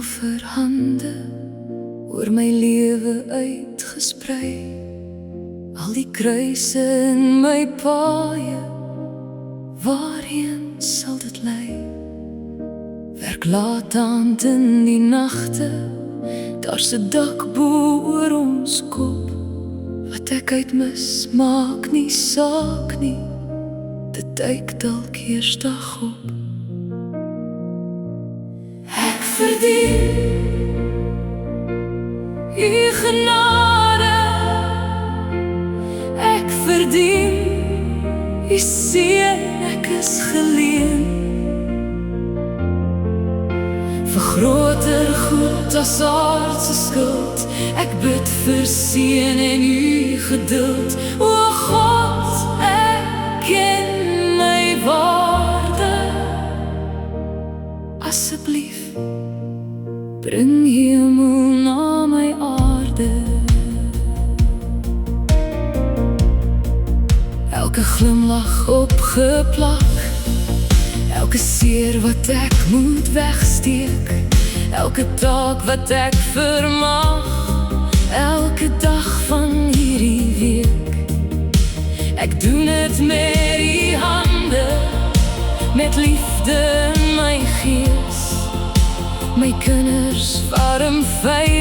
offerhande oor my lewe uitgesprei. Al die kruise in my paaie, waarheen sal dit lei? Werk laat aand in die nagte, daar's 'n dak bo oor ons kop. Wat ek uitmis, maak nie saak nie, dit duik dalk eersdag op. Ek verdien U genade, ek verdien U seën, ek is geleen vir groter goed as aardse skuld. Ek bid vir seën en U geduld. O God, ek ken my waarde. Asseblief, bring hemel na my aarde. Elke glimlach opgeplak, elke seer wat ek moet wegsteek, elke taak wat ek vermag, elke dag van hierdie week. Ek doen het met U hande, met liefde in my gees. My kinders warm veilig